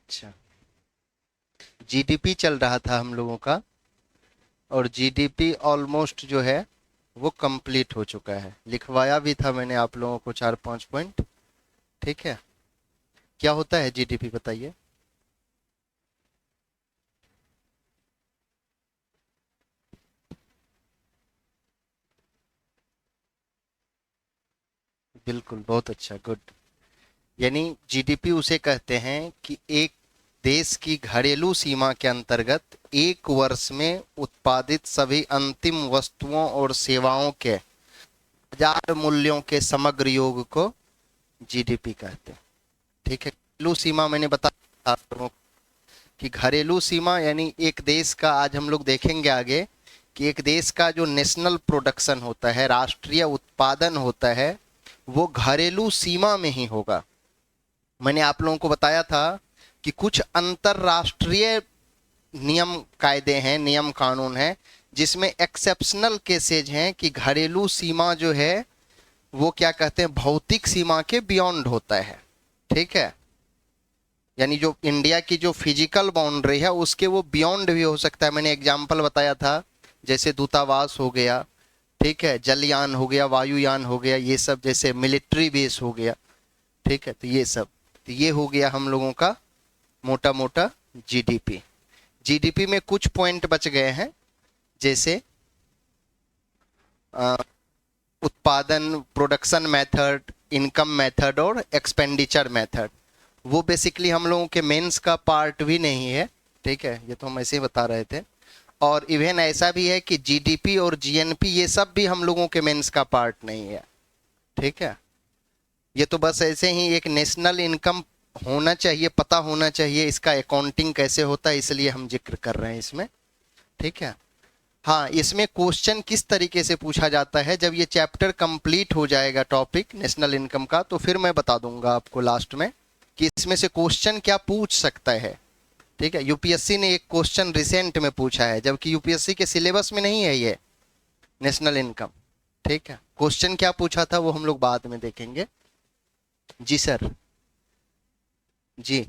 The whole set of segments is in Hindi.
अच्छा, जीडीपी चल रहा था हम लोगों का, और जीडीपी ऑलमोस्ट जो है वो कंप्लीट हो चुका है। लिखवाया भी था मैंने आप लोगों को 4-5 पॉइंट। ठीक है, क्या होता है जीडीपी बताइए। बिल्कुल, बहुत अच्छा, गुड। यानी जीडीपी उसे कहते हैं कि एक देश की घरेलू सीमा के अंतर्गत एक वर्ष में उत्पादित सभी अंतिम वस्तुओं और सेवाओं के बाजार मूल्यों के समग्र योग को जीडीपी कहते हैं। ठीक है, घरेलू सीमा मैंने बताया आप लोगों को कि घरेलू सीमा यानी एक देश का, आज हम लोग देखेंगे आगे कि एक देश का जो नेशनल प्रोडक्शन होता है, राष्ट्रीय उत्पादन होता है, वो घरेलू सीमा में ही होगा। मैंने आप लोगों को बताया था कि कुछ अंतरराष्ट्रीय नियम कायदे हैं, नियम कानून हैं, जिसमें एक्सेप्शनल केसेज हैं कि घरेलू सीमा जो है वो क्या कहते हैं, भौतिक सीमा के बियॉन्ड होता है। ठीक है, यानी जो इंडिया की जो फिजिकल बाउंड्री है उसके वो बियॉन्ड भी हो सकता है। मैंने एग्जाम्पल बताया था, जैसे दूतावास हो गया, ठीक है, जलयान हो गया, वायुयान हो गया, ये सब, जैसे मिलिट्री बेस हो गया। ठीक है, तो ये सब, तो ये हो गया हम लोगों का मोटा मोटा जीडीपी। जीडीपी में कुछ पॉइंट बच गए हैं, जैसे अ, उत्पादन, प्रोडक्शन मेथड, इनकम मेथड और एक्सपेंडिचर मेथड। वो बेसिकली हम लोगों के मेंस का पार्ट भी नहीं है। ठीक है, ये तो हम ऐसे ही बता रहे थे। और इवन ऐसा भी है कि जीडीपी और जीएनपी ये सब भी हम लोगों के मेंस का पार्ट नहीं है। ठीक है, ये तो बस ऐसे ही एक नेशनल इनकम होना चाहिए, पता होना चाहिए इसका अकाउंटिंग कैसे होता है, इसलिए हम जिक्र कर रहे हैं इसमें। ठीक है, हाँ, इसमें क्वेश्चन किस तरीके से पूछा जाता है, जब ये चैप्टर कंप्लीट हो जाएगा टॉपिक नेशनल इनकम का, तो फिर मैं बता दूंगा आपको लास्ट में कि इसमें से क्वेश्चन क्या पूछ सकता है। ठीक है, यूपीएससी ने एक क्वेश्चन रिसेंट में पूछा है, जबकि यूपीएससी के सिलेबस में नहीं है ये नेशनल इनकम। ठीक है, क्वेश्चन क्या पूछा था वो हम लोग बाद में देखेंगे। जी सर। जी,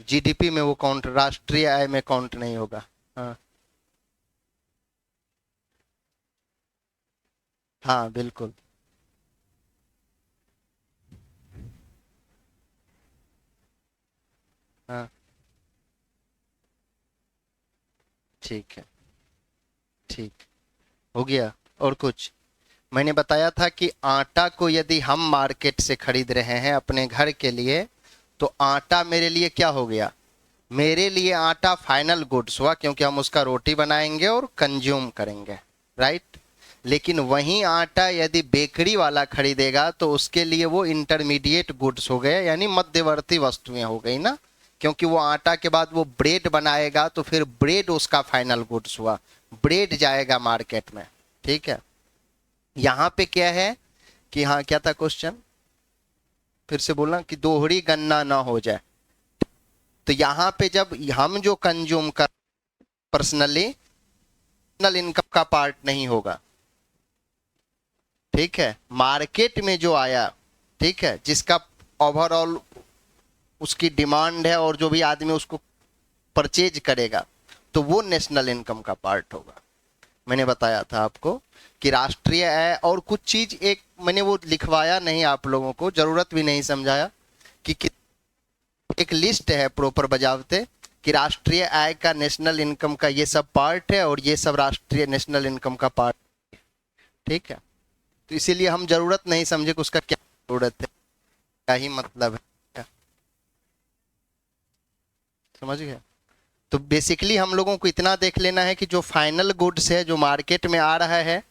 जीडीपी में वो काउंट, राष्ट्रीय आय में काउंट नहीं होगा। हाँ, हाँ बिल्कुल। हाँ, ठीक है, ठीक, हो गया। और कुछ, मैंने बताया था कि आटा को यदि हम मार्केट से खरीद रहे हैं अपने घर के लिए, तो आटा मेरे लिए क्या हो गया, मेरे लिए आटा फाइनल गुड्स हुआ, क्योंकि हम उसका रोटी बनाएंगे और कंज्यूम करेंगे। राइट। लेकिन वही आटा यदि बेकरी वाला खरीदेगा तो उसके लिए वो इंटरमीडिएट गुड्स हो गए, यानी मध्यवर्ती वस्तुएं हो गई ना, क्योंकि वो आटा के बाद वो ब्रेड बनाएगा तो फिर ब्रेड उसका फाइनल गुड्स हुआ, ब्रेड जाएगा मार्केट में। ठीक है, यहाँ पे क्या है कि, हाँ क्या था क्वेश्चन, फिर से बोलना, कि दोहरी गणना ना हो जाए। तो यहाँ पे जब हम जो कंज्यूम कर, पर्सनली पर्सनल इनकम का पार्ट नहीं होगा। ठीक है, मार्केट में जो आया, ठीक है, जिसका ओवरऑल उसकी डिमांड है और जो भी आदमी उसको परचेज करेगा, तो वो नेशनल इनकम का पार्ट होगा। मैंने बताया था आपको कि राष्ट्रीय आय और कुछ चीज, एक मैंने वो लिखवाया नहीं, आप लोगों को जरूरत भी नहीं समझाया कि एक लिस्ट है प्रॉपर बजावते कि राष्ट्रीय आय का, नेशनल इनकम का ये सब पार्ट है और ये सब राष्ट्रीय नेशनल इनकम का पार्ट। ठीक है, तो इसीलिए हम जरूरत नहीं समझे कि उसका क्या जरूरत है, क्या ही मतलब है। समझ गए। तो बेसिकली हम लोगों को इतना देख लेना है कि जो फाइनल गुड्स है जो मार्केट में आ रहा है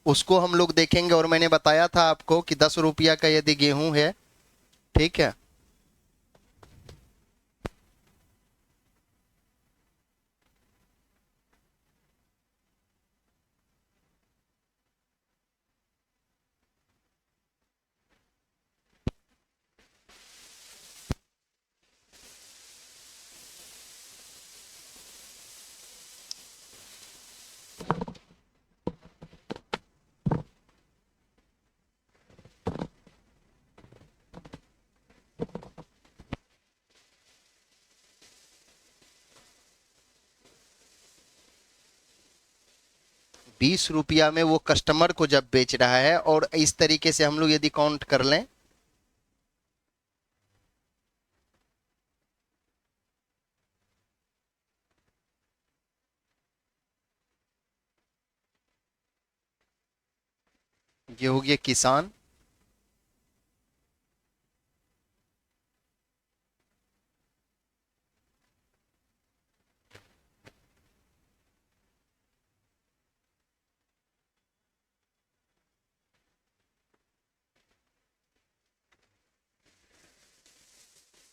उसको हम लोग देखेंगे। और मैंने बताया था आपको कि 10 रुपया का यदि गेहूं है, ठीक है, 20 रुपया में वो कस्टमर को जब बेच रहा है, और इस तरीके से हम लोग यदि काउंट कर लें, ये हो गया किसान,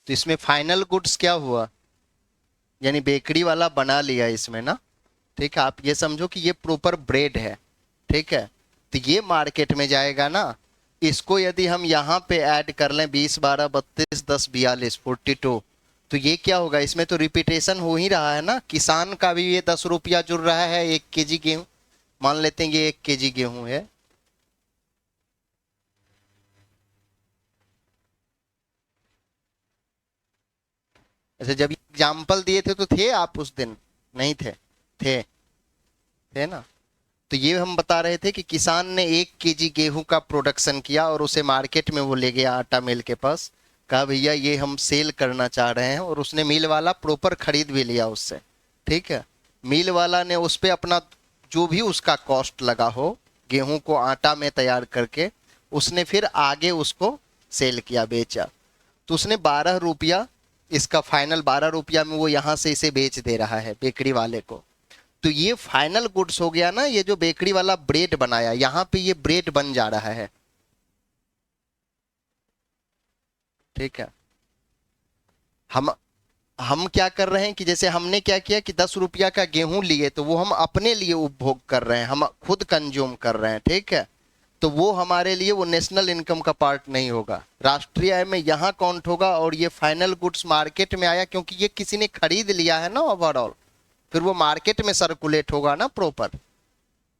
तो इसमें फाइनल गुड्स क्या हुआ, यानी बेकरी वाला बना लिया इसमें ना। ठीक है, आप ये समझो कि ये प्रॉपर ब्रेड है। ठीक है, तो ये मार्केट में जाएगा ना। इसको यदि हम यहाँ पे ऐड कर लें 20, 12, 32, 10, 42, 42, तो ये क्या होगा, इसमें तो रिपीटेशन हो ही रहा है ना। किसान का भी ये 10 रुपया जुड़ रहा है 1 केजी गेहूं। मान लेते हैं ये 1 केजी गेहूं है। अच्छा, जब एग्जाम्पल दिए थे तो थे आप उस दिन? नहीं थे? थे? थे ना। तो ये हम बता रहे थे कि किसान ने 1 केजी गेहूं का प्रोडक्शन किया और उसे मार्केट में वो ले गया आटा मिल के पास। कहा भैया ये हम सेल करना चाह रहे हैं, और उसने मिल वाला प्रॉपर खरीद भी लिया उससे। ठीक है, मिल वाला ने उस पे अपना जो भी उसका कॉस्ट लगा हो गेहूं को आटा में तैयार करके, उसने फिर आगे उसको सेल किया, बेचा। तो उसने 12 रुपया, इसका फाइनल 12 रुपया में वो यहाँ से इसे बेच दे रहा है बेकरी वाले को। तो ये फाइनल गुड्स हो गया ना। ये जो बेकरी वाला ब्रेड बनाया, यहाँ पे ये ब्रेड बन जा रहा है। ठीक है, हम हम क्या कर रहे हैं कि जैसे हमने क्या किया कि 10 रुपया का गेहूं लिए, तो वो हम अपने लिए उपभोग कर रहे हैं, हम खुद कंज्यूम कर रहे हैं। ठीक है, तो वो हमारे लिए वो नेशनल इनकम का पार्ट नहीं होगा, राष्ट्रीय आय में यहाँ काउंट होगा। और ये फाइनल गुड्स मार्केट में आया क्योंकि ये किसी ने खरीद लिया है ना ओवरऑल, फिर वो मार्केट में सर्कुलेट होगा ना प्रॉपर।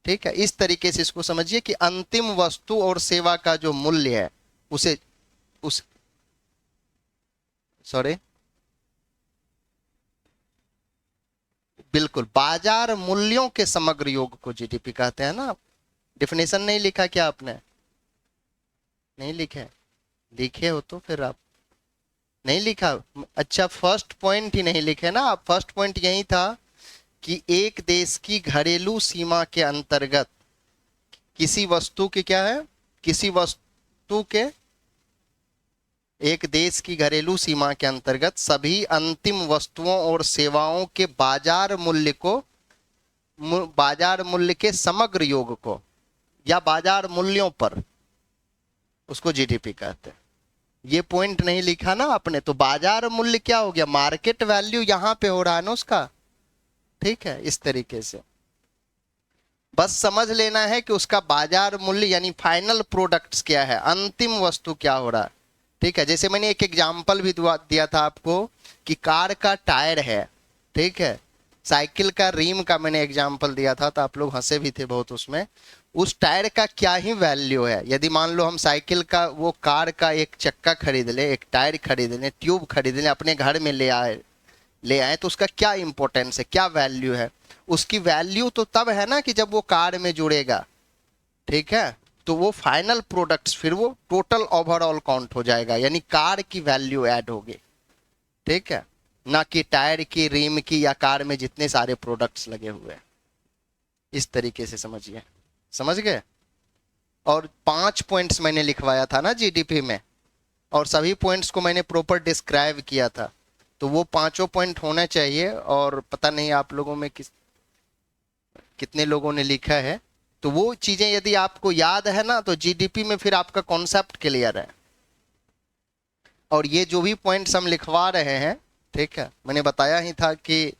ठीक है, इस तरीके से इसको समझिए कि अंतिम वस्तु और सेवा का जो मूल्य है उसे उस सॉरी, बिल्कुल बाजार मूल्यों के समग्र योग को जीडीपी कहते हैं ना। डिफिनेशन नहीं लिखा क्या आपने? नहीं लिखे? लिखे हो तो फिर आप नहीं लिखा। अच्छा, फर्स्ट पॉइंट ही नहीं लिखे ना आप। फर्स्ट पॉइंट यही था कि एक देश की घरेलू सीमा के अंतर्गत किसी वस्तु के क्या है, किसी वस्तु के, एक देश की घरेलू सीमा के अंतर्गत सभी अंतिम वस्तुओं और सेवाओं के बाजार मूल्य को, बाजार मूल्य के समग्र योग को, या बाजार मूल्यों पर, उसको जीडीपी कहते हैं। ये पॉइंट नहीं लिखा ना आपने, तो बाजार मूल्य क्या हो गया, मार्केट वैल्यू यहां पे हो रहा है ना उसका। ठीक है, इस तरीके से बस समझ लेना है कि उसका बाजार मूल्य यानी फाइनल प्रोडक्ट्स क्या है, अंतिम वस्तु क्या हो रहा है। ठीक है, जैसे मैंने एक एग्जांपल भी दिया था आपको कि कार का टायर है। ठीक है, साइकिल का रिम का मैंने एग्जांपल दिया था, तो आप लोग हंसे भी थे बहुत उसमें। उस टायर का क्या ही वैल्यू है, यदि मान लो हम साइकिल का, वो कार का एक चक्का खरीद ले, एक टायर खरीद लें, ट्यूब खरीद लें, अपने घर में ले आए, तो उसका क्या इंपॉर्टेंस है, क्या वैल्यू है? उसकी वैल्यू तो तब है ना कि जब वो कार में जुड़ेगा। ठीक है, तो वो फाइनल प्रोडक्ट्स फिर वो टोटल ओवरऑल काउंट हो जाएगा, यानी कार की वैल्यू ऐड होगी। ठीक है, ना कि टायर की, रिम की, या कार में जितने सारे प्रोडक्ट्स लगे हुए हैं। इस तरीके से समझिए, समझ गए? और 5 पॉइंट्स मैंने लिखवाया था ना जीडीपी में, और सभी पॉइंट्स को मैंने प्रॉपर डिस्क्राइब किया था। तो वो पांचों पॉइंट होना चाहिए। और पता नहीं आप लोगों में कितने लोगों ने लिखा है। तो वो चीजें यदि आपको याद है ना, तो जीडीपी में फिर आपका कॉन्सेप्ट क्लियर है। और ये जो भी पॉइंट्स हम लिखवा रहे हैं, ठीक है, मैंने बताया ही था कि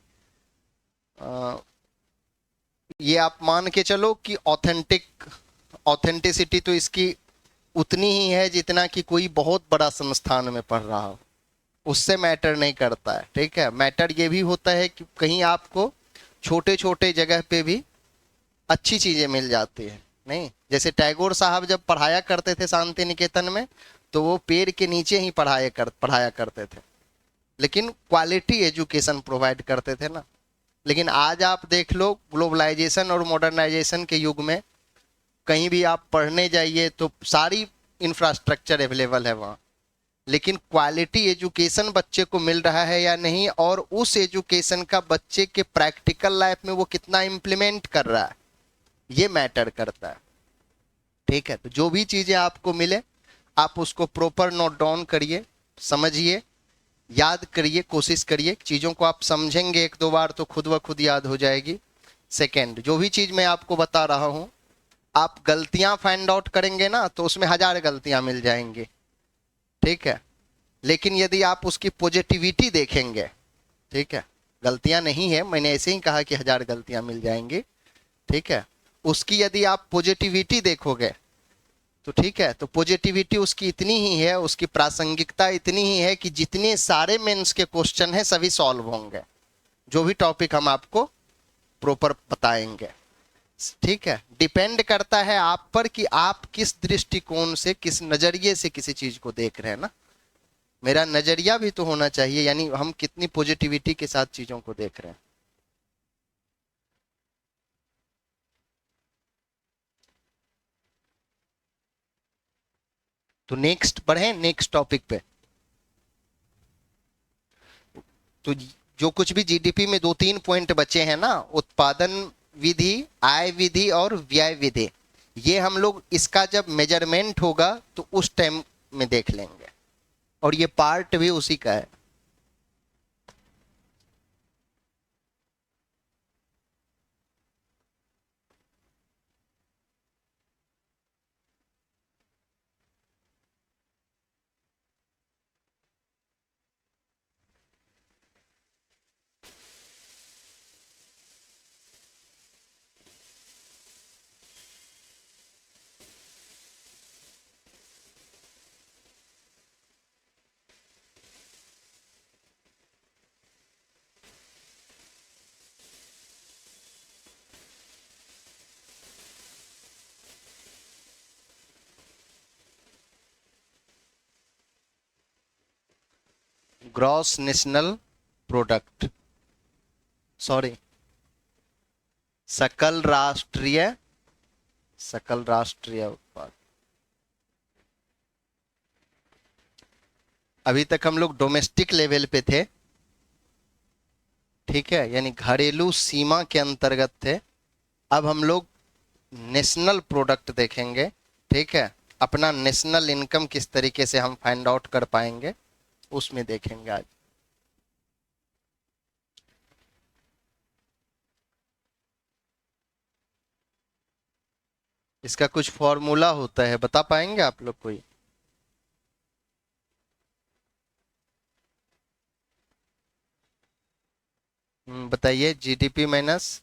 ये आप मान के चलो कि ऑथेंटिसिटी तो इसकी उतनी ही है जितना कि कोई बहुत बड़ा संस्थान में पढ़ रहा हो, उससे मैटर नहीं करता है। ठीक है, मैटर ये भी होता है कि कहीं आपको छोटे छोटे जगह पे भी अच्छी चीजें मिल जाती है। नहीं, जैसे टैगोर साहब जब पढ़ाया करते थे शांति निकेतन में, तो वो पेड़ के नीचे ही पढ़ाया करते थे, लेकिन क्वालिटी एजुकेशन प्रोवाइड करते थे ना। लेकिन आज आप देख लो ग्लोबलाइजेशन और मॉडर्नाइजेशन के युग में कहीं भी आप पढ़ने जाइए तो सारी इंफ्रास्ट्रक्चर अवेलेबल है वहाँ, लेकिन क्वालिटी एजुकेशन बच्चे को मिल रहा है या नहीं, और उस एजुकेशन का बच्चे के प्रैक्टिकल लाइफ में वो कितना इम्प्लीमेंट कर रहा है, ये मैटर करता है। ठीक है, तो जो भी चीजें आपको मिले आप उसको प्रॉपर नोट डाउन करिए, समझिए, याद करिए, कोशिश करिए। चीजों को आप समझेंगे एक दो बार तो खुद ब खुद याद हो जाएगी। सेकेंड, जो भी चीज मैं आपको बता रहा हूं, आप गलतियां फाइंड आउट करेंगे ना तो उसमें हजार गलतियां मिल जाएंगी। ठीक है, लेकिन यदि आप उसकी पॉजिटिविटी देखेंगे, ठीक है, गलतियां नहीं है, मैंने ऐसे ही कहा कि हजार गलतियां मिल जाएंगी, ठीक है, उसकी यदि आप पॉजिटिविटी देखोगे तो ठीक है, तो पॉजिटिविटी उसकी इतनी ही है, उसकी प्रासंगिकता इतनी ही है कि जितने सारे मेंस के क्वेश्चन हैं सभी सॉल्व होंगे, जो भी टॉपिक हम आपको प्रॉपर बताएंगे। ठीक है, डिपेंड करता है आप पर कि आप किस दृष्टिकोण से, किस नजरिए से किसी चीज को देख रहे हैं ना। मेरा नजरिया भी तो होना चाहिए, यानी हम कितनी पॉजिटिविटी के साथ चीजों को देख रहे हैं। तो नेक्स्ट बढ़े, नेक्स्ट टॉपिक पे। तो जो कुछ भी जीडीपी में दो तीन पॉइंट बचे हैं ना, उत्पादन विधि, आय विधि और व्यय विधि, ये हम लोग इसका जब मेजरमेंट होगा तो उस टाइम में देख लेंगे, और ये पार्ट भी उसी का है। ग्रॉस नेशनल प्रोडक्ट, सॉरी, सकल राष्ट्रीय, सकल राष्ट्रीय उत्पाद। अभी तक हम लोग डोमेस्टिक लेवल पे थे, ठीक है, यानी घरेलू सीमा के अंतर्गत थे। अब हम लोग नेशनल प्रोडक्ट देखेंगे, ठीक है, अपना नेशनल इनकम किस तरीके से हम फाइंड आउट कर पाएंगे उसमें देखेंगे आज। इसका कुछ फॉर्मूला होता है, बता पाएंगे आप लोग कोई? बताइए। जीडीपी माइनस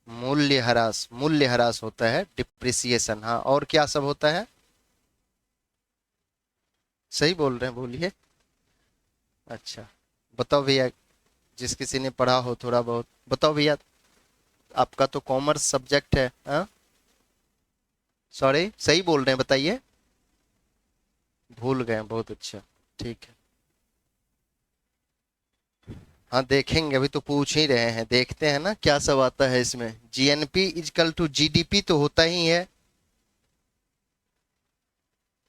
मूल्यह्रास, मूल्यह्रास होता है, डिप्रिसिएशन, हाँ, और क्या सब होता है? सही बोल रहे हैं, बोलिए। अच्छा, बताओ भैया, जिस किसी ने पढ़ा हो थोड़ा बहुत बताओ भैया। आपका तो कॉमर्स सब्जेक्ट है, हाँ? सॉरी, सही बोल रहे हैं, बताइए। भूल गए, बहुत अच्छा, ठीक है। हाँ देखेंगे, अभी तो पूछ ही रहे हैं, देखते हैं ना क्या सब आता है इसमें। जीएनपी इजकल टू जीडीपी तो होता ही है।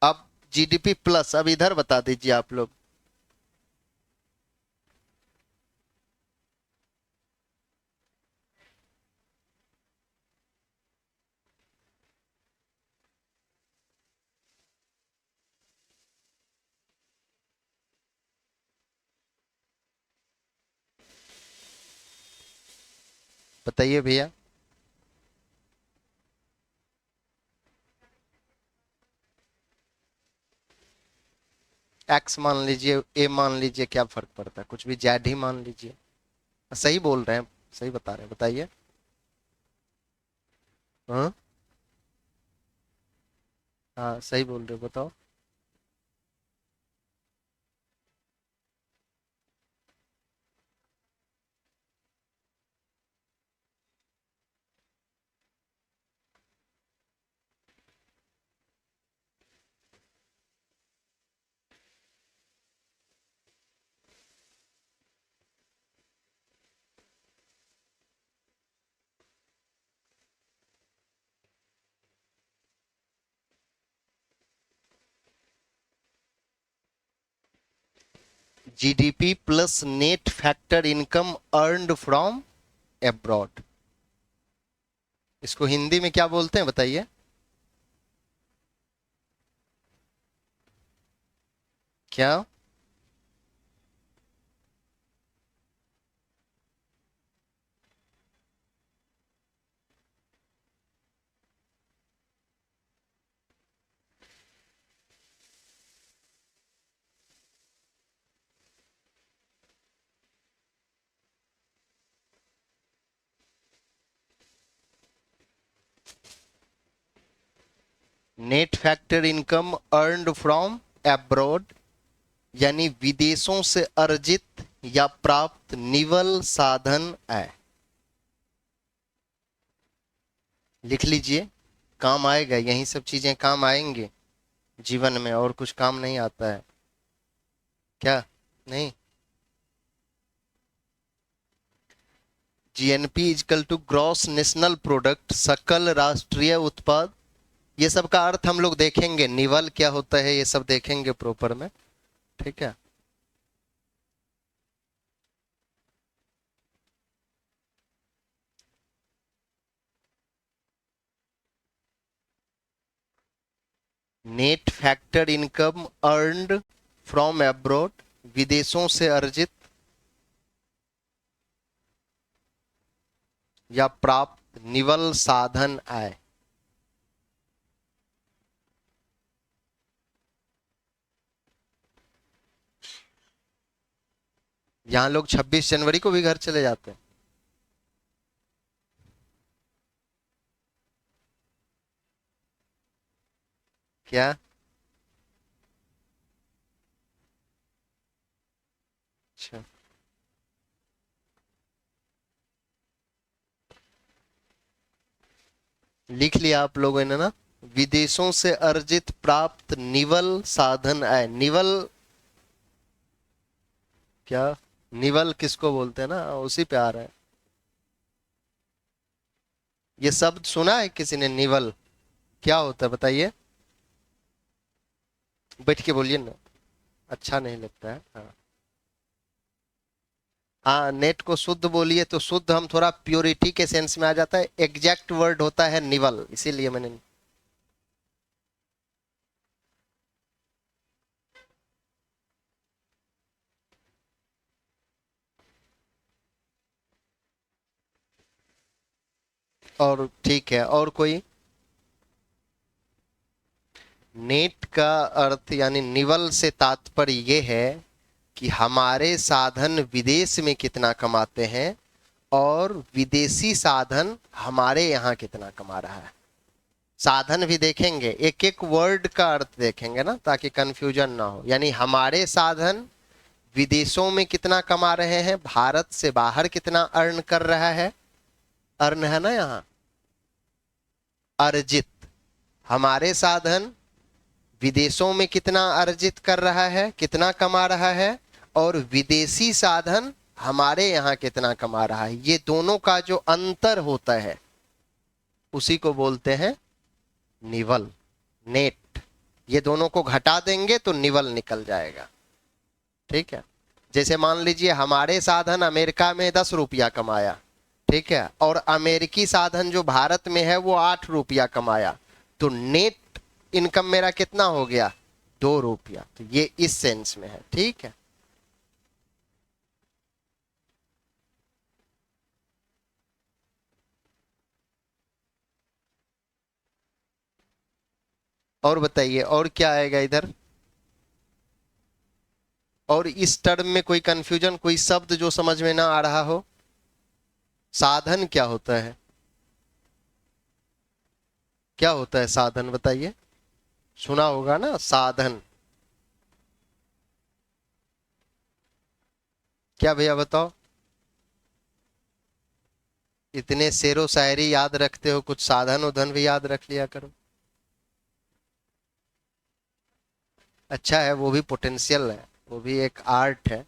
अब जीडीपी प्लस, अब इधर बता दीजिए आप लोग। बताइए भैया। एक्स मान लीजिए, ए मान लीजिए, क्या फर्क पड़ता है, कुछ भी, जेड ही मान लीजिए। सही बोल रहे हैं, सही बता रहे हैं, बताइए। हाँ, हाँ सही बोल रहे हो, बताओ। GDP plus net factor income earned from abroad. इसको हिंदी में क्या बोलते हैं बताइए? क्या? Net factor income earned from abroad यानी विदेशों से अर्जित या प्राप्त निवल साधन आय। लिख लीजिए, काम आएगा, यही सब चीजें काम आएंगे जीवन में, और कुछ काम नहीं आता है क्या? नहीं। GNP is equal to gross national product, सकल राष्ट्रीय उत्पाद। ये सब का अर्थ हम लोग देखेंगे, निवल क्या होता है ये सब देखेंगे प्रॉपर में, ठीक है। Net factor income earned from abroad, विदेशों से अर्जित या प्राप्त निवल साधन आय। यहां लोग 26 जनवरी को भी घर चले जाते हैं। क्या? अच्छा, लिख लिया आप लोगों ने ना? विदेशों से अर्जित प्राप्त निवल साधन आय। निवल क्या? निवल किसको बोलते हैं ना, उसी पे आ रहा है। ये शब्द सुना है किसी ने? निवल क्या होता है बताइए? बैठ के बोलिए ना, अच्छा नहीं लगता है। हाँ हाँ, नेट को शुद्ध बोलिए तो शुद्ध, हम थोड़ा प्योरिटी के सेंस में आ जाता है। एग्जैक्ट वर्ड होता है निवल, इसीलिए मैंने। और ठीक है, और कोई? नेट का अर्थ यानी निवल से तात्पर्य ये है कि हमारे साधन विदेश में कितना कमाते हैं और विदेशी साधन हमारे यहाँ कितना कमा रहा है। साधन भी देखेंगे, एक एक वर्ड का अर्थ देखेंगे ना, ताकि कंफ्यूजन ना हो। यानी हमारे साधन विदेशों में कितना कमा रहे हैं, भारत से बाहर कितना अर्न कर रहा है। अर्न है ना यहाँ, अर्जित। हमारे साधन विदेशों में कितना अर्जित कर रहा है, कितना कमा रहा है, और विदेशी साधन हमारे यहाँ कितना कमा रहा है। ये दोनों का जो अंतर होता है उसी को बोलते हैं निवल, नेट। ये दोनों को घटा देंगे तो निवल निकल जाएगा, ठीक है। जैसे मान लीजिए हमारे साधन अमेरिका में 10 रुपया कमाया, ठीक है, और अमेरिकी साधन जो भारत में है वो 8 रुपया कमाया, तो नेट इनकम मेरा कितना हो गया? 2 रुपया। तो ये इस सेंस में है, ठीक है। और बताइए, और क्या आएगा इधर? और इस टर्म में कोई कंफ्यूजन, कोई शब्द जो समझ में ना आ रहा हो? साधन क्या होता है? क्या होता है साधन बताइए? सुना होगा ना साधन। क्या भैया बताओ? इतने शेरो शायरी याद रखते हो, कुछ साधन उधन भी याद रख लिया करो। अच्छा है, वो भी पोटेंशियल है, वो भी एक आर्ट है।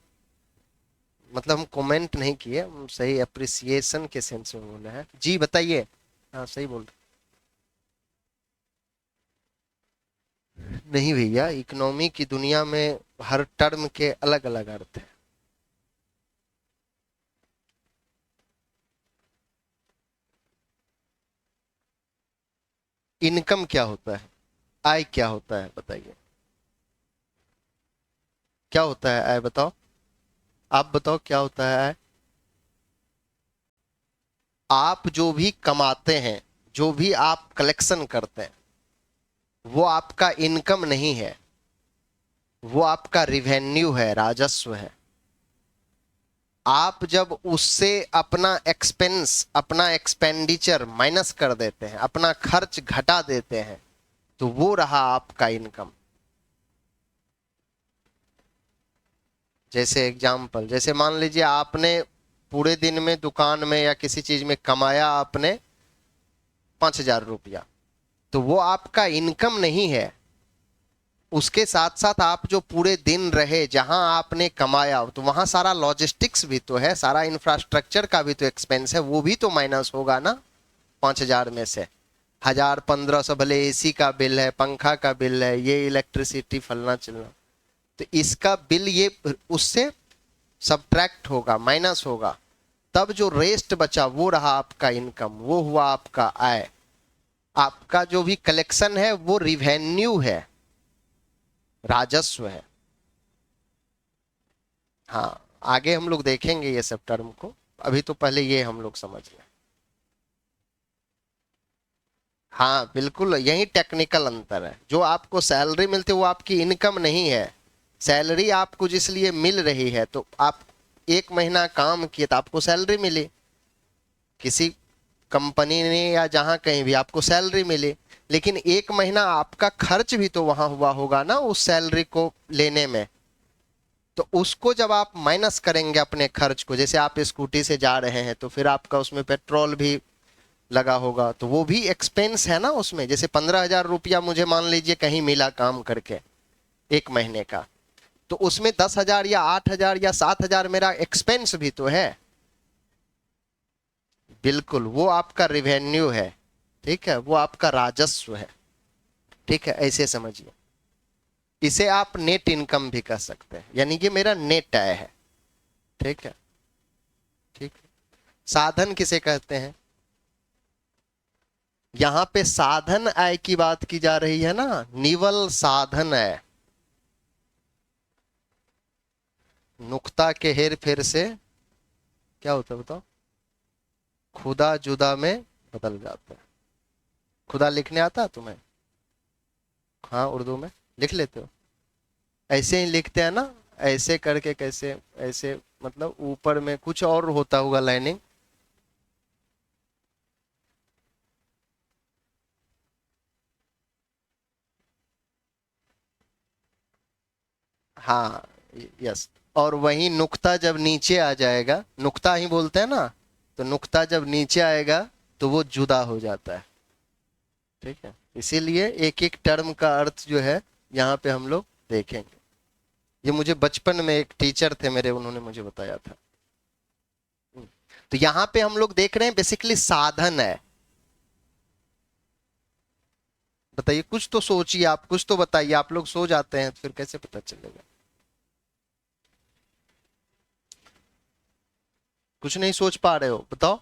मतलब हम कमेंट नहीं किए, हम सही अप्रिसिएशन के सेंस में बोले हैं। जी बताइए। हाँ सही बोल रहे। नहीं भैया, इकोनॉमी की दुनिया में हर टर्म के अलग अलग अर्थ है। इनकम क्या होता है, आय क्या होता है, बताइए क्या होता है आय, बताओ, आप बताओ क्या होता है आय। आप जो भी कमाते हैं, जो भी आप कलेक्शन करते हैं, वो आपका इनकम नहीं है, वो आपका रिवेन्यू है, राजस्व है। आप जब उससे अपना एक्सपेंस, अपना एक्सपेंडिचर माइनस कर देते हैं, अपना खर्च घटा देते हैं, तो वो रहा आपका इनकम। जैसे एग्जाम्पल, जैसे मान लीजिए आपने पूरे दिन में दुकान में या किसी चीज में कमाया आपने 5,000 रुपया, तो वो आपका इनकम नहीं है। उसके साथ साथ आप जो पूरे दिन रहे जहां आपने कमाया, तो वहां सारा लॉजिस्टिक्स भी तो है, सारा इंफ्रास्ट्रक्चर का भी तो एक्सपेंस है, वो भी तो माइनस होगा ना 5,000 में से। 1,000 1,500 भले एसी का बिल है, पंखा का बिल है, ये इलेक्ट्रिसिटी फलना चलना, तो इसका बिल ये उससे सब्ट्रैक्ट होगा, माइनस होगा। तब जो रेस्ट बचा वो रहा आपका इनकम, वो हुआ आपका आय। आपका जो भी कलेक्शन है वो रिवेन्यू है, राजस्व है। हाँ, आगे हम लोग देखेंगे ये सब टर्म को, अभी तो पहले ये हम लोग समझ लें। हाँ बिल्कुल, यही टेक्निकल अंतर है। जो आपको सैलरी मिलती है वो आपकी इनकम नहीं है। सैलरी आपको जिस लिए मिल रही है, तो आप 1 महीना काम किए तो आपको सैलरी मिली, किसी कंपनी ने या जहां कहीं भी आपको सैलरी मिली। लेकिन 1 महीना आपका खर्च भी तो वहां हुआ होगा ना उस सैलरी को लेने में। तो उसको जब आप माइनस करेंगे अपने खर्च को, जैसे आप स्कूटी से जा रहे हैं तो फिर आपका उसमें पेट्रोल भी लगा होगा, तो वो भी एक्सपेंस है ना उसमें। जैसे 15,000 रुपया मुझे मान लीजिए कहीं मिला काम करके 1 महीने का, तो उसमें 10,000 या 8,000 या 7,000 मेरा एक्सपेंस भी तो है। बिल्कुल, वो आपका रिवेन्यू है, ठीक है, वो आपका राजस्व है। ठीक है, ऐसे समझिए। इसे आप नेट इनकम भी कह सकते हैं, यानी कि मेरा नेट आय है। ठीक है, ठीक है। साधन किसे कहते हैं? यहां पे साधन आय की बात की जा रही है ना, निवल साधन आय। नुक्ता के हेर फेर से क्या होता है बताओ? खुदा जुदा में बदल जाता है। खुदा लिखने आता है तुम्हें? हाँ, उर्दू में लिख लेते हो? ऐसे ही लिखते हैं ना, ऐसे करके, कैसे ऐसे, मतलब ऊपर में कुछ और होता होगा लाइनिंग। हाँ, यस। और वही नुक्ता जब नीचे आ जाएगा, नुक्ता ही बोलते हैं ना, तो नुक्ता जब नीचे आएगा तो वो जुदा हो जाता है। ठीक है, इसीलिए एक एक टर्म का अर्थ जो है यहाँ पे हम लोग देखेंगे। ये मुझे बचपन में एक टीचर थे मेरे, उन्होंने मुझे बताया था। तो यहाँ पे हम लोग देख रहे हैं बेसिकली साधन है। बताइए, कुछ तो सोचिए आप, कुछ तो बताइए। आप लोग सो जाते हैं तो फिर कैसे पता चलेगा? कुछ नहीं सोच पा रहे हो, बताओ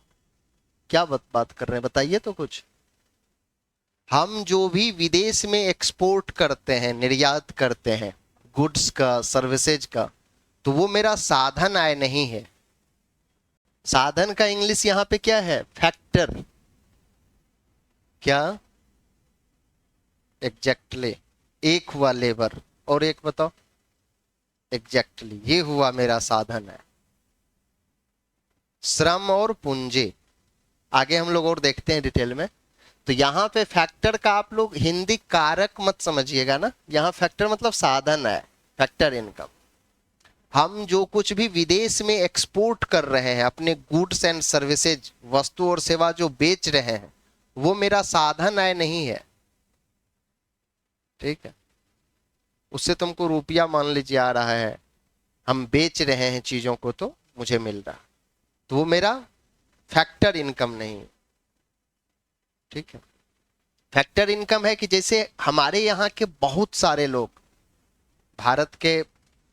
क्या बात कर रहे हैं, बताइए तो कुछ। हम जो भी विदेश में एक्सपोर्ट करते हैं, निर्यात करते हैं, गुड्स का, सर्विसेज का, तो वो मेरा साधन आय नहीं है। साधन का इंग्लिश यहां पे क्या है? फैक्टर। क्या? एग्जैक्टली। एक हुआ लेबर, और एक बताओ? एग्जैक्टली, ये हुआ मेरा साधन है, श्रम और पूंजी। आगे हम लोग और देखते हैं डिटेल में। तो यहाँ पे फैक्टर का आप लोग हिंदी कारक मत समझिएगा ना, यहाँ फैक्टर मतलब साधन है, फैक्टर इनकम। हम जो कुछ भी विदेश में एक्सपोर्ट कर रहे हैं, अपने गुड्स एंड सर्विसेज, वस्तु और सेवा जो बेच रहे हैं, वो मेरा साधन आय नहीं है। ठीक है, उससे तुमको रुपया मान लीजिए आ रहा है, हम बेच रहे हैं चीजों को तो मुझे मिल रहा, तो वो मेरा फैक्टर इनकम नहीं है। ठीक है, फैक्टर इनकम है कि जैसे हमारे यहाँ के बहुत सारे लोग, भारत के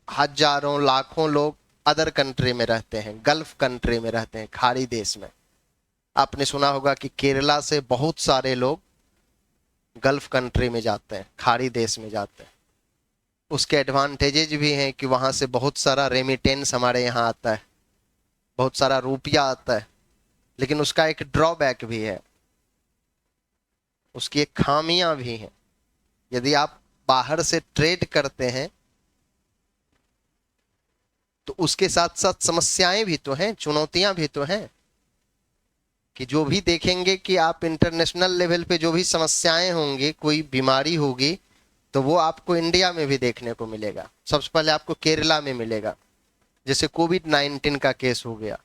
हजारों लाखों लोग अदर कंट्री में रहते हैं, गल्फ कंट्री में रहते हैं, खाड़ी देश में। आपने सुना होगा कि केरला से बहुत सारे लोग गल्फ कंट्री में जाते हैं, खाड़ी देश में जाते हैं। उसके एडवांटेजेज भी हैं कि वहाँ से बहुत सारा रेमिटेंस हमारे यहाँ आता है, बहुत सारा रुपया आता है। लेकिन उसका एक ड्रॉबैक भी है, उसकी एक खामियां भी हैं। यदि आप बाहर से ट्रेड करते हैं तो उसके साथ साथ समस्याएं भी तो हैं, चुनौतियां भी तो हैं। कि जो भी देखेंगे कि आप इंटरनेशनल लेवल पे जो भी समस्याएं होंगी, कोई बीमारी होगी, तो वो आपको इंडिया में भी देखने को मिलेगा। सबसे पहले आपको केरला में मिलेगा, जैसे कोविड-19 का केस हो गया,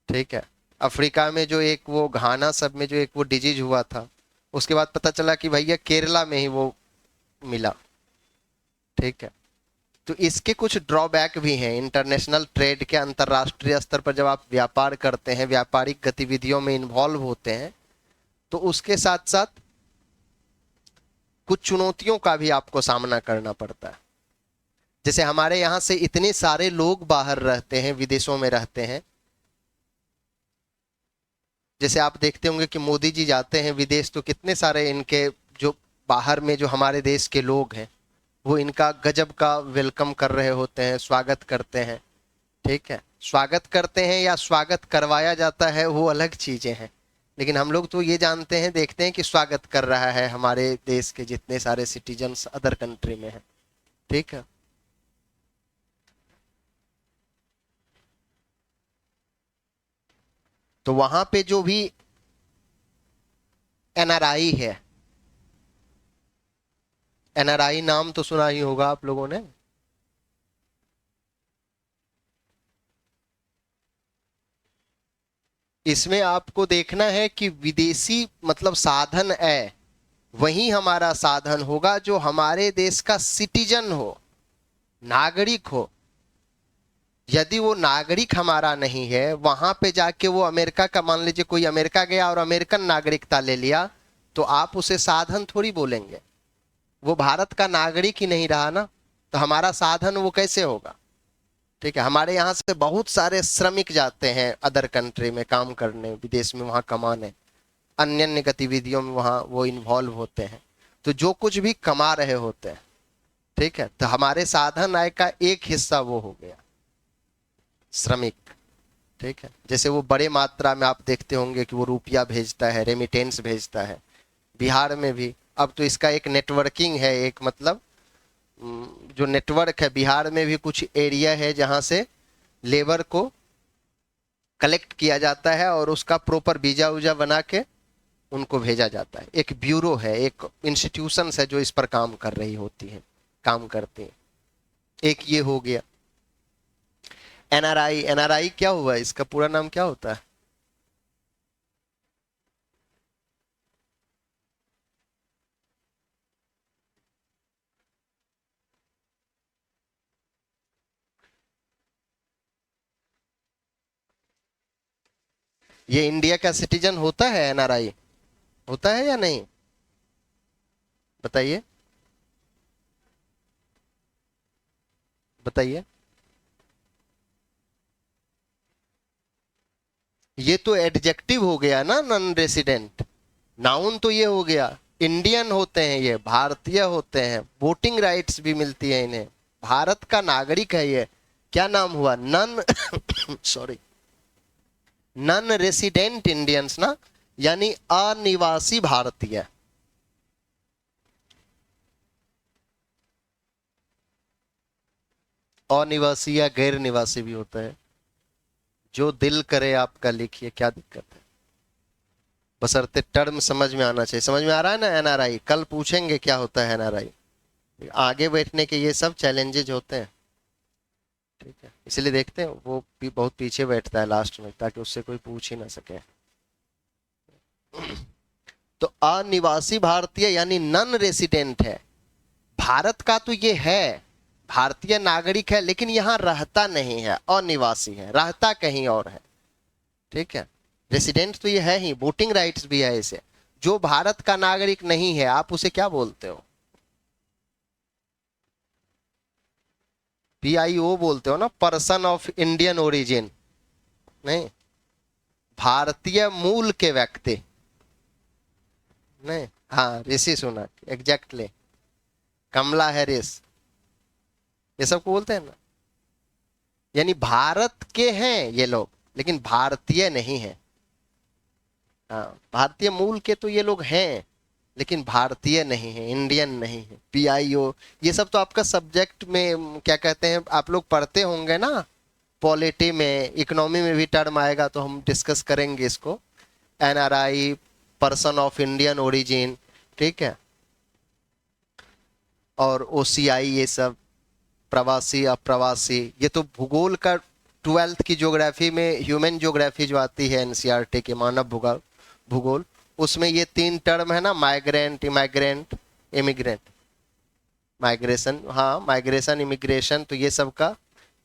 ठीक है। अफ्रीका में जो एक वो घाना सब में जो एक वो डिजीज हुआ था, उसके बाद पता चला कि भैया केरला में ही वो मिला, ठीक है। तो इसके कुछ ड्रॉबैक भी हैं। इंटरनेशनल ट्रेड के अंतर्राष्ट्रीय स्तर पर जब आप व्यापार करते हैं, व्यापारिक गतिविधियों में इन्वॉल्व होते हैं, तो उसके साथ साथ कुछ चुनौतियों का भी आपको सामना करना पड़ता है। जैसे हमारे यहाँ से इतने सारे लोग बाहर रहते हैं, विदेशों में रहते हैं। जैसे आप देखते होंगे कि मोदी जी जाते हैं विदेश, तो कितने सारे इनके जो बाहर में जो हमारे देश के लोग हैं, वो इनका गजब का वेलकम कर रहे होते हैं, स्वागत करते हैं, ठीक है। स्वागत करते हैं या स्वागत करवाया जाता है, वो अलग चीजें हैं। लेकिन हम लोग तो ये जानते हैं, देखते हैं कि स्वागत कर रहा है हमारे देश के जितने सारे सिटीजन्स अदर कंट्री में हैं, ठीक है। तो वहां पे जो भी एनआरआई है, एनआरआई नाम तो सुना ही होगा आप लोगों ने। इसमें आपको देखना है कि विदेशी मतलब साधन है वही हमारा साधन होगा जो हमारे देश का सिटीजन हो, नागरिक हो। यदि वो नागरिक हमारा नहीं है, वहां पे जाके वो अमेरिका का, मान लीजिए कोई अमेरिका गया और अमेरिकन नागरिकता ले लिया, तो आप उसे साधन थोड़ी बोलेंगे। वो भारत का नागरिक ही नहीं रहा ना, तो हमारा साधन वो कैसे होगा, ठीक है। हमारे यहाँ से बहुत सारे श्रमिक जाते हैं अदर कंट्री में काम करने, विदेश में वहाँ कमाने, अन्य अन्य गतिविधियों में वहाँ वो इन्वॉल्व होते हैं। तो जो कुछ भी कमा रहे होते हैं, ठीक है, तो हमारे साधन आय का एक हिस्सा वो हो गया श्रमिक, ठीक है। जैसे वो बड़े मात्रा में आप देखते होंगे कि वो रुपया भेजता है, रेमिटेंस भेजता है। बिहार में भी अब तो इसका एक नेटवर्किंग है, एक मतलब जो नेटवर्क है, बिहार में भी कुछ एरिया है जहां से लेबर को कलेक्ट किया जाता है और उसका प्रॉपर वीजा उजा बना के उनको भेजा जाता है। एक ब्यूरो है, एक इंस्टीट्यूशन है जो इस पर काम कर रही होती है, काम करती है। एक ये हो गया एनआरआई। एनआरआई क्या हुआ, इसका पूरा नाम क्या होता है? ये इंडिया का सिटीजन होता है एनआरआई, होता है या नहीं, बताइए बताइए। ये तो एडजेक्टिव हो गया ना, नॉन रेसिडेंट। नाउन तो ये हो गया, इंडियन होते हैं, ये भारतीय होते हैं, वोटिंग राइट्स भी मिलती है इन्हें, भारत का नागरिक है ये। क्या नाम हुआ, non sorry, non resident Indians ना, यानी अनिवासी भारतीय। अनिवासी या गैर निवासी भी होता है, जो दिल करे आपका लिखिए, क्या दिक्कत है, बशर्ते टर्म समझ में आना चाहिए। समझ में आ रहा है ना एनआरआई? कल पूछेंगे क्या होता है एनआरआई, आगे बैठने के ये सब चैलेंजेज होते हैं, ठीक है। इसलिए देखते हैं वो भी बहुत पीछे बैठता है लास्ट में, ताकि उससे कोई पूछ ही ना सके। तो अनिवासी भारतीय यानी नॉन रेसिडेंट है, भारत का तो ये है, भारतीय नागरिक है, लेकिन यहाँ रहता नहीं है, अनिवासी है, रहता कहीं और है, ठीक है। रेसिडेंट तो ये है ही, वोटिंग राइट्स भी है इसे। जो भारत का नागरिक नहीं है, आप उसे क्या बोलते हो? PIO बोलते हो ना, पर्सन ऑफ इंडियन ओरिजिन, नहीं, भारतीय मूल के व्यक्ति नहीं। हाँ, ऋषि सुनक, एग्जैक्टली। कमला हैरिस, ये सब को बोलते हैं ना। यानी भारत के हैं ये लोग, लेकिन भारतीय नहीं है। हाँ, भारतीय मूल के तो ये लोग हैं, लेकिन भारतीय नहीं है, इंडियन नहीं है। पीआईओ, ये सब तो आपका सब्जेक्ट में क्या कहते हैं, आप लोग पढ़ते होंगे ना, पॉलिटी में, इकोनॉमी में भी टर्म आएगा तो हम डिस्कस करेंगे इसको। NRI, person of Indian origin, ठीक है, और ओसीआई, ये सब प्रवासी अप्रवासी, ये तो भूगोल का 12th की ज्योग्राफी में, ह्यूमन ज्योग्राफी जो आती है एनसीईआरटी के, मानव भूगोल, भूगोल, उसमें ये 3 टर्म है ना, माइग्रेंट, इमाइग्रेंट, इमिग्रेंट, माइग्रेशन, हाँ माइग्रेशन, इमिग्रेशन, तो ये सब का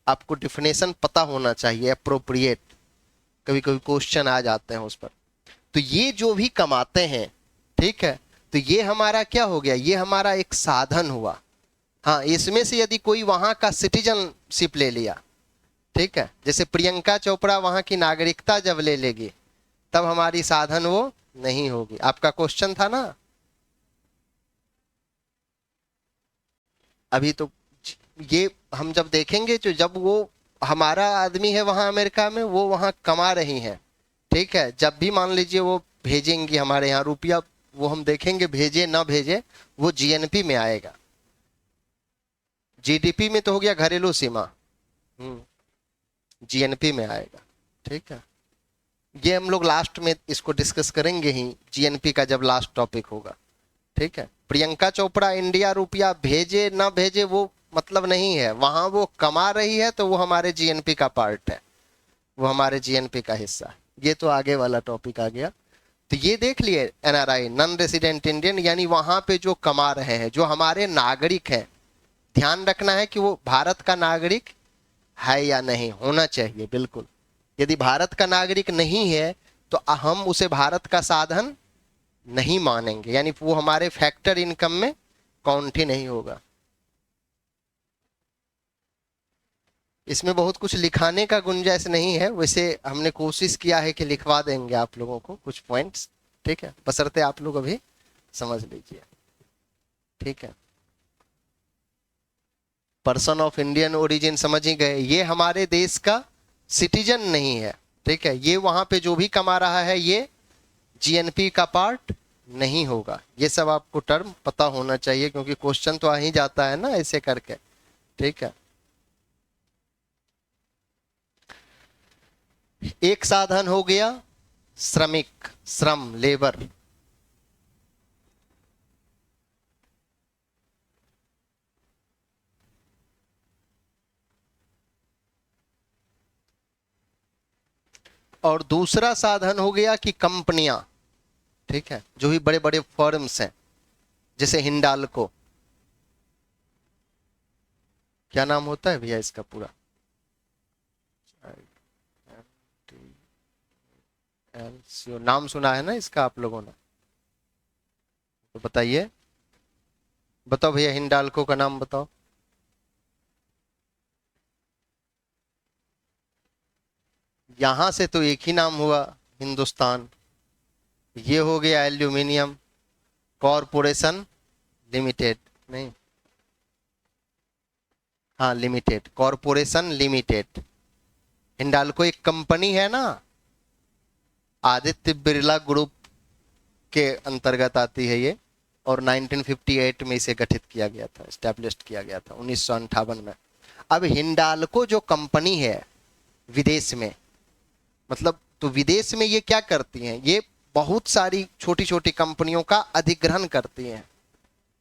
आपको डिफिनेशन पता होना चाहिए, अप्रोप्रिएट। कभी कभी क्वेश्चन आ जाते हैं उस पर। तो ये जो भी कमाते हैं, ठीक है, तो ये हमारा क्या हो गया, ये हमारा एक साधन हुआ। हाँ, इसमें से यदि कोई वहां का सिटीजनशिप ले लिया, ठीक है, जैसे प्रियंका चोपड़ा वहां की नागरिकता जब ले लेगी, तब हमारी साधन वो नहीं होगी। आपका क्वेश्चन था ना अभी, तो ये हम जब देखेंगे, जो जब वो हमारा आदमी है वहां अमेरिका में, वो वहां कमा रही है, ठीक है, जब भी मान लीजिए वो भेजेंगी हमारे यहाँ रुपया, वो हम देखेंगे, भेजे ना भेजे, वो जीएनपी में आएगा। जीडीपी में तो हो गया घरेलू सीमा, जीएनपी में आएगा, ठीक है। ये हम लोग लास्ट में इसको डिस्कस करेंगे ही, जीएनपी का जब लास्ट टॉपिक होगा, ठीक है। प्रियंका चोपड़ा इंडिया रुपया भेजे ना भेजे वो मतलब नहीं है, वहां वो कमा रही है तो वो हमारे जीएनपी का पार्ट है, वो हमारे जीएनपी का हिस्सा है। ये तो आगे वाला टॉपिक आ गया। तो ये देख लिए, एनआरआई, नॉन रेसिडेंट इंडियन, यानी वहां पे जो कमा रहे हैं, जो हमारे नागरिक हैं, ध्यान रखना है कि वो भारत का नागरिक है या नहीं, होना चाहिए बिल्कुल। यदि भारत का नागरिक नहीं है तो हम उसे भारत का साधन नहीं मानेंगे, यानी वो हमारे फैक्टर इनकम में काउंट ही नहीं होगा। इसमें बहुत कुछ लिखाने का गुंजाइश नहीं है, वैसे हमने कोशिश किया है कि लिखवा देंगे आप लोगों को कुछ पॉइंट्स, ठीक है, बशर्ते आप लोग अभी समझ लीजिए, ठीक है। पर्सन ऑफ इंडियन ओरिजिन समझ ही गए, ये हमारे देश का सिटीजन नहीं है, ठीक है, ये वहां पे जो भी कमा रहा है ये जीएनपी का पार्ट नहीं होगा। ये सब आपको टर्म पता होना चाहिए, क्योंकि क्वेश्चन तो आ ही जाता है ना ऐसे करके, ठीक है। एक साधन हो गया श्रमिक, श्रम, लेबर। और दूसरा साधन हो गया कि कंपनियां, ठीक है, जो भी बड़े बड़े फर्म्स हैं, जैसे हिंडाल्को, क्या नाम होता है भैया इसका पूरा, नाम सुना है ना इसका आप लोगों ने, तो बताइए, बताओ भैया, हिंडाल्को का नाम बताओ। यहां से तो एक ही नाम हुआ, हिंदुस्तान। ये हो गया एल्यूमिनियम कॉरपोरेशन लिमिटेड, नहीं, हाँ लिमिटेड, कॉरपोरेशन लिमिटेड। हिंडाल्को एक कंपनी है ना, आदित्य बिरला ग्रुप के अंतर्गत आती है ये, और 1958 में इसे गठित किया गया था, स्टैब्लिश्ड किया गया था 1958 में। अब हिंडाल्को जो कंपनी है विदेश में, मतलब तो विदेश में ये क्या करती हैं, ये बहुत सारी छोटी छोटी कंपनियों का अधिग्रहण करती हैं,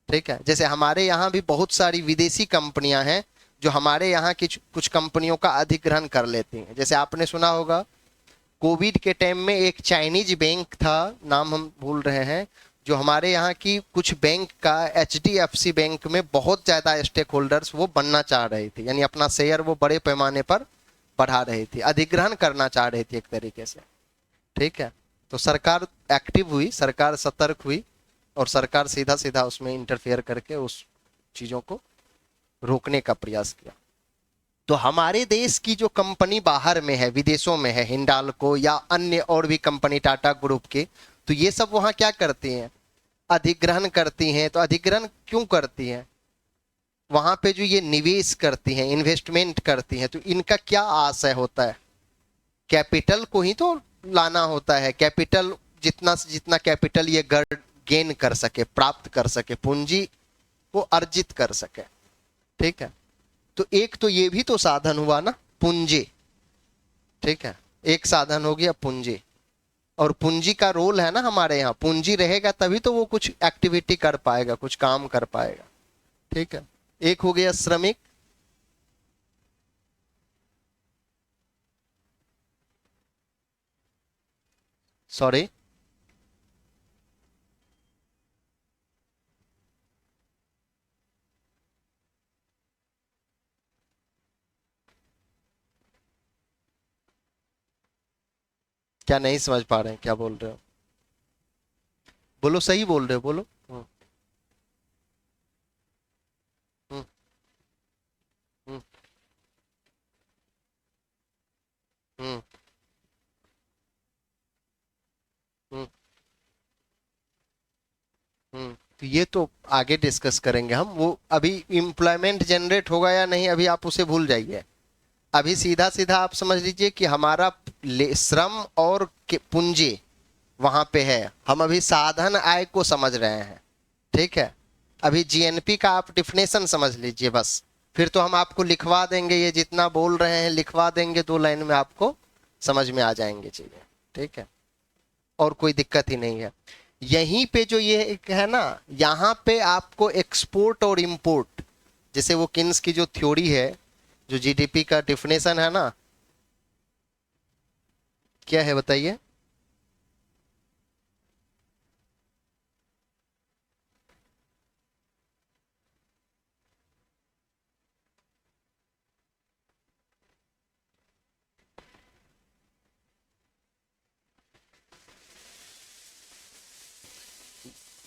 ठीक है। जैसे हमारे यहाँ भी बहुत सारी विदेशी कंपनियां हैं जो हमारे यहाँ की कुछ कंपनियों का अधिग्रहण कर लेती हैं। जैसे आपने सुना होगा कोविड के टाइम में एक चाइनीज बैंक था, नाम हम भूल रहे हैं, जो हमारे यहाँ की कुछ बैंक का, एचडीएफसी बैंक में बहुत ज़्यादा स्टेक होल्डर्स वो बनना चाह रही थी, यानी अपना शेयर वो बड़े पैमाने पर बढ़ा रही थी, अधिग्रहण करना चाह रही थी एक तरीके से, ठीक है। तो सरकार एक्टिव हुई, सरकार सतर्क हुई, और सरकार सीधा सीधा उसमें इंटरफेयर करके उस चीज़ों को रोकने का प्रयास किया। तो हमारे देश की जो कंपनी बाहर में है, विदेशों में है, हिंडाल्को या अन्य और भी कंपनी टाटा ग्रुप के, तो ये सब वहां क्या करती हैं, अधिग्रहण करती हैं। तो अधिग्रहण क्यों करती हैं? वहां पे जो ये निवेश करती हैं, इन्वेस्टमेंट करती हैं, तो इनका क्या आशय होता है? कैपिटल को ही तो लाना होता है। कैपिटल जितना से जितना कैपिटल ये गेन कर सके, प्राप्त कर सके, पूंजी को अर्जित कर सके। ठीक है, तो एक तो ये भी तो साधन हुआ ना, पूंजी। ठीक है, एक साधन हो गया पूंजी। और पूंजी का रोल है ना हमारे यहाँ, पूंजी रहेगा तभी तो वो कुछ एक्टिविटी कर पाएगा, कुछ काम कर पाएगा। ठीक है, एक हो गया श्रमिक। सॉरी, क्या नहीं समझ पा रहे हैं? क्या बोल रहे हो? बोलो, सही बोल रहे हो, बोलो। हम्म। हम्म। हम्म। हम्म। हम्म। तो ये तो आगे डिस्कस करेंगे हम। वो अभी एम्प्लॉयमेंट जनरेट होगा या नहीं, अभी आप उसे भूल जाइए। अभी सीधा सीधा आप समझ लीजिए कि हमारा श्रम और पूंजी वहां पे है। हम अभी साधन आय को समझ रहे हैं। ठीक है, अभी जीएनपी का आप डिफिनेशन समझ लीजिए बस। फिर तो हम आपको लिखवा देंगे, ये जितना बोल रहे हैं लिखवा देंगे, 2 लाइन में आपको समझ में आ जाएंगे चीजें। ठीक है, और कोई दिक्कत ही नहीं है। यहीं पे जो ये एक है ना, यहाँ पे आपको एक्सपोर्ट और इंपोर्ट, जैसे वो किन्स की जो थ्योरी है, जो जीडीपी का डिफिनेशन है ना, क्या है बताइए?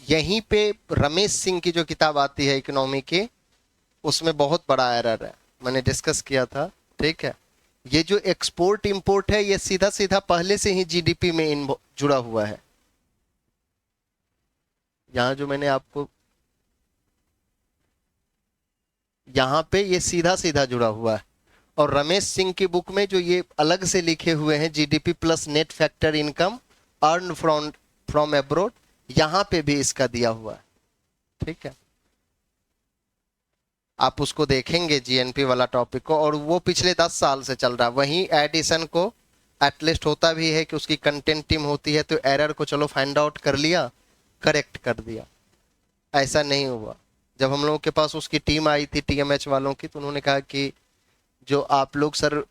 यहीं पे रमेश सिंह की जो किताब आती है इकोनॉमी की, उसमें बहुत बड़ा एरर है, मैंने डिस्कस किया था। ठीक है, ये जो एक्सपोर्ट इंपोर्ट है, ये सीधा सीधा पहले से ही जीडीपी में जुड़ा हुआ है। यहाँ जो मैंने आपको, यहाँ पे ये सीधा सीधा जुड़ा हुआ है। और रमेश सिंह की बुक में जो ये अलग से लिखे हुए हैं, GDP plus net factor income earn from from abroad, यहाँ पे भी इसका दिया हुआ है। ठीक है, आप उसको देखेंगे जीएनपी वाला टॉपिक को, और वो पिछले 10 साल से चल रहा है। वहीं एडिशन को एटलीस्ट होता भी है कि उसकी कंटेंट टीम होती है, तो एरर को चलो फाइंड आउट कर लिया, करेक्ट कर दिया। ऐसा नहीं हुआ। जब हम लोगों के पास उसकी टीम आई थी टीएमएच वालों की, तो उन्होंने कहा कि जो आप लोग सर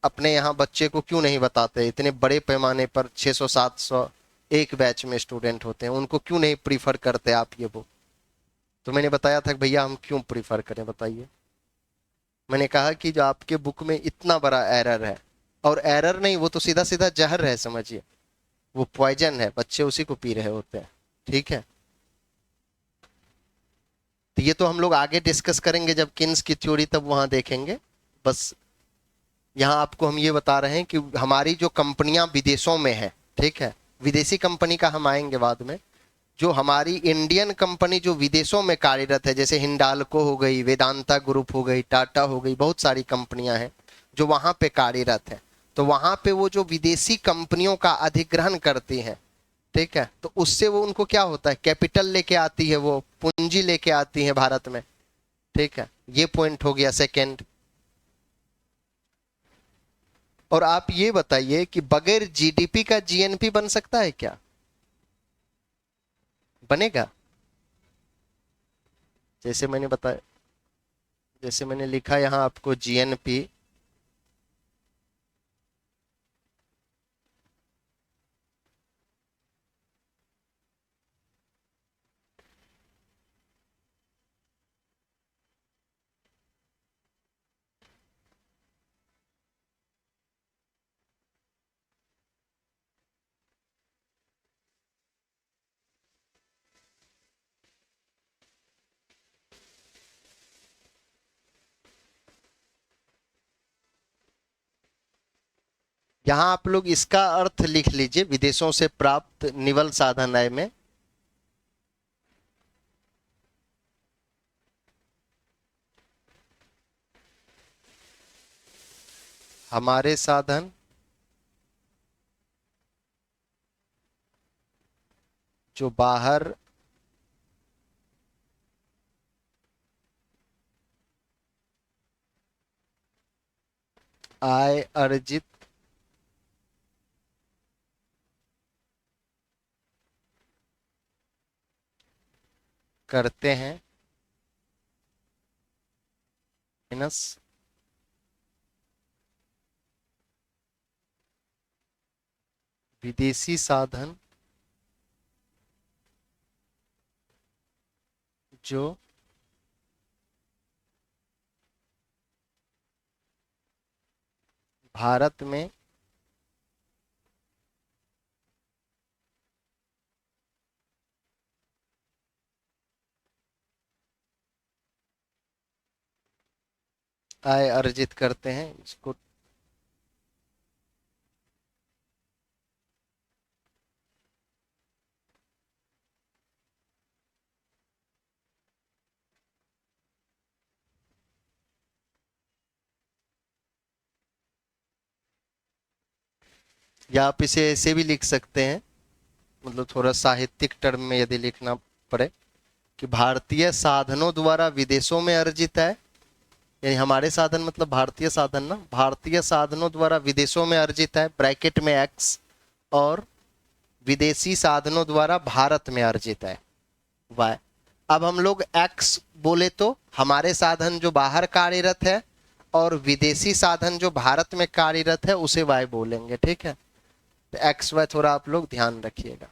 अपने यहाँ बच्चे को क्यों नहीं बताते, इतने बड़े पैमाने पर 600 700 एक बैच में स्टूडेंट होते हैं, उनको क्यों नहीं प्रीफर करते आप ये बुक? तो मैंने बताया था कि भैया हम क्यों प्रीफर करें बताइए। मैंने कहा कि जो आपके बुक में इतना बड़ा एरर है, और एरर नहीं, वो तो सीधा सीधा जहर है, समझिए, वो पॉइजन है, बच्चे उसी को पी रहे होते हैं। ठीक है, तो ये तो हम लोग आगे डिस्कस करेंगे जब किन्स की थ्योरी, तब वहां देखेंगे। बस यहाँ आपको हम ये बता रहे हैं कि हमारी जो कंपनियां विदेशों में है, ठीक है, विदेशी कंपनी का हम आएंगे बाद में। जो हमारी इंडियन कंपनी जो विदेशों में कार्यरत है, जैसे हिंडाल्को हो गई, वेदांता ग्रुप हो गई, टाटा हो गई, बहुत सारी कंपनियां हैं जो वहां पे कार्यरत है। तो वहां पे वो जो विदेशी कंपनियों का अधिग्रहण करती हैं, ठीक है, तो उससे वो उनको क्या होता है, कैपिटल लेके आती है, वो पूंजी लेके आती है भारत में। ठीक है, ये पॉइंट हो गया सेकेंड। और आप ये बताइए कि बगैर जीडीपी का जीएनपी बन सकता है क्या? बनेगा? जैसे मैंने बताया, जैसे मैंने लिखा यहाँ आपको जीएनपी, यहाँ आप लोग इसका अर्थ लिख लीजिए, विदेशों से प्राप्त निवल साधन आय में हमारे साधन जो बाहर आय अर्जित करते हैं माइनस विदेशी साधन जो भारत में आय अर्जित करते हैं, इसको या आप इसे ऐसे भी लिख सकते हैं, मतलब थोड़ा साहित्यिक टर्म में यदि लिखना पड़े कि भारतीय साधनों द्वारा विदेशों में अर्जित है, यानी हमारे साधन मतलब भारतीय साधन ना, भारतीय साधनों द्वारा विदेशों में अर्जित है ब्रैकेट में एक्स, और विदेशी साधनों द्वारा भारत में अर्जित है वाई। अब हम लोग एक्स बोले तो हमारे साधन जो बाहर कार्यरत है और विदेशी साधन जो भारत में कार्यरत है उसे वाई बोलेंगे, ठीक है। तो एक्स वाई थोड़ा आप लोग ध्यान रखिएगा।